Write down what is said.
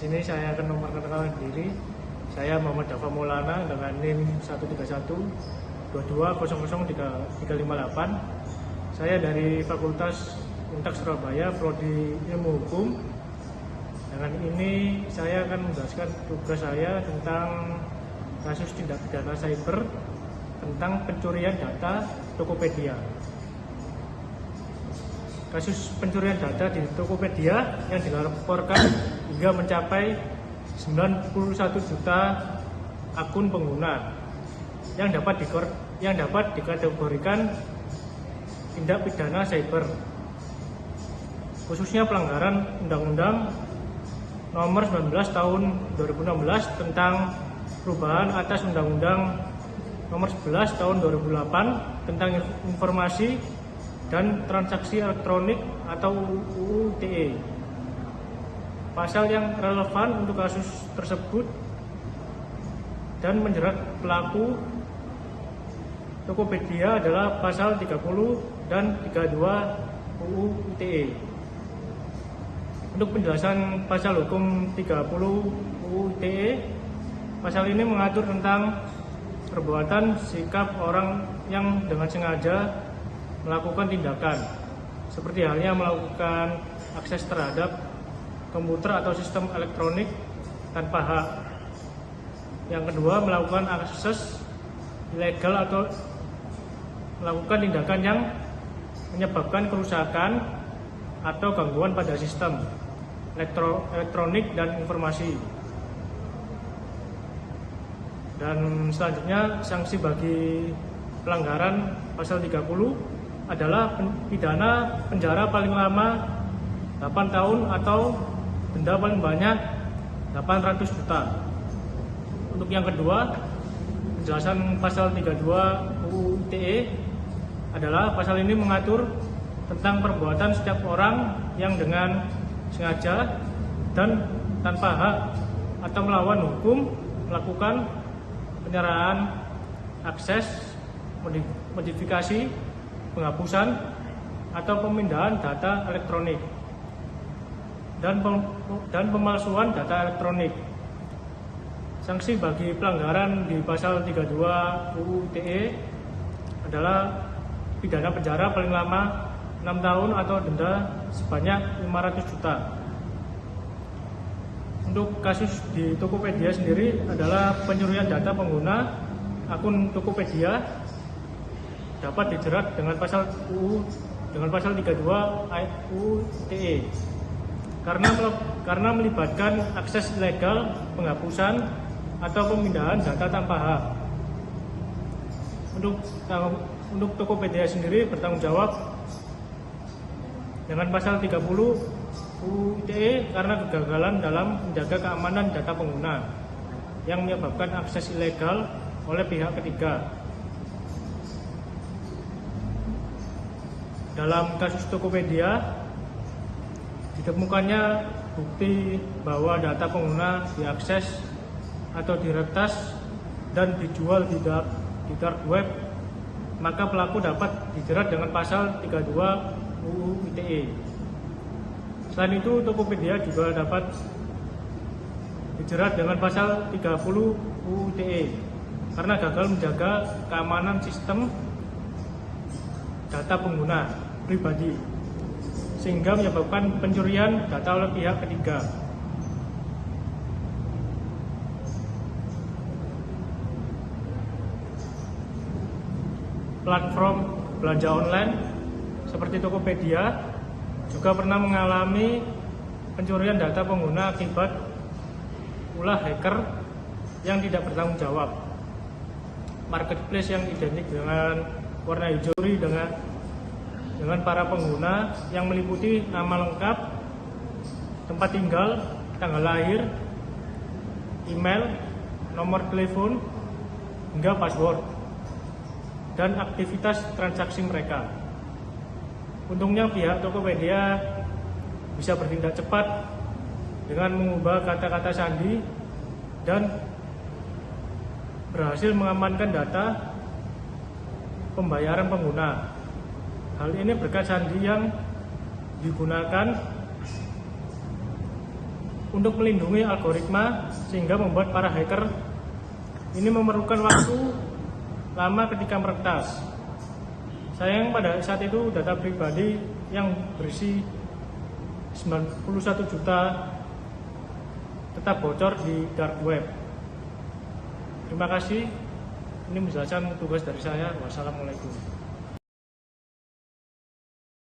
sini saya akan memperkenalkan diri. Saya Muhammad Dafa Maulana dengan NIM 131-2200-358. Saya dari Fakultas Untak Surabaya, Prodi Ilmu Hukum. Dengan ini saya akan menjelaskan tugas saya tentang kasus tindak pidana cyber tentang pencurian data Tokopedia. Kasus pencurian data di Tokopedia yang dilaporkan hingga mencapai 91 juta akun pengguna yang dapat dikategorikan tindak pidana cyber, khususnya pelanggaran Undang-Undang Nomor 19 Tahun 2016 tentang perubahan atas Undang-Undang Nomor 11 Tahun 2008 tentang informasi dan transaksi elektronik atau UU ITE. Pasal yang relevan untuk kasus tersebut dan menjerat pelaku Tokopedia adalah pasal 30 dan 32 UU ITE. Untuk penjelasan pasal hukum 30 UU ITE, pasal ini mengatur tentang perbuatan sikap orang yang dengan sengaja melakukan tindakan, seperti halnya melakukan akses terhadap komputer atau sistem elektronik tanpa hak. Yang kedua, melakukan akses ilegal atau melakukan tindakan yang menyebabkan kerusakan atau gangguan pada sistem elektronik dan informasi. Dan selanjutnya, sanksi bagi pelanggaran pasal 30 adalah pidana penjara paling lama 8 tahun atau denda paling banyak 800 juta. Untuk yang kedua, penjelasan pasal 32 UU ITE adalah pasal ini mengatur tentang perbuatan setiap orang yang dengan sengaja dan tanpa hak atau melawan hukum melakukan penyerahan, akses, modifikasi, penghapusan atau pemindahan data elektronik dan pemalsuan data elektronik. Sanksi bagi pelanggaran di pasal 32 UU ITE adalah pidana penjara paling lama 6 tahun atau denda sebanyak 500 juta. Untuk kasus di Tokopedia sendiri adalah pencurian data pengguna akun Tokopedia dapat dijerat dengan pasal 32 UU ITE karena melibatkan akses ilegal, penghapusan atau pemindahan data tanpa hak. Untuk Tokopedia sendiri bertanggung jawab dengan pasal 30 UU ITE karena kegagalan dalam menjaga keamanan data pengguna yang menyebabkan akses ilegal oleh pihak ketiga. Dalam kasus Tokopedia, ditemukannya bukti bahwa data pengguna diakses atau diretas dan dijual di dark web, maka pelaku dapat dijerat dengan pasal 32 UU ITE. Selain itu, Tokopedia juga dapat dijerat dengan pasal 30 UU ITE karena gagal menjaga keamanan sistem data pengguna pribadi sehingga menyebabkan pencurian data oleh pihak ketiga. Platform belanja online seperti Tokopedia juga pernah mengalami pencurian data pengguna akibat ulah hacker yang tidak bertanggung jawab. Marketplace yang identik dengan warna hijau dengan para pengguna yang meliputi nama lengkap, tempat tinggal, tanggal lahir, email, nomor telepon, hingga password, dan aktivitas transaksi mereka. Untungnya pihak Tokopedia bisa bertindak cepat dengan mengubah kata-kata sandi dan berhasil mengamankan data pembayaran pengguna. Hal ini berkat sandi yang digunakan untuk melindungi algoritma sehingga membuat para hacker ini memerlukan waktu lama ketika meretas. Sayang pada saat itu data pribadi yang berisi 91 juta tetap bocor di dark web. Terima kasih. Ini menjelaskan tugas dari saya. Wassalamualaikum.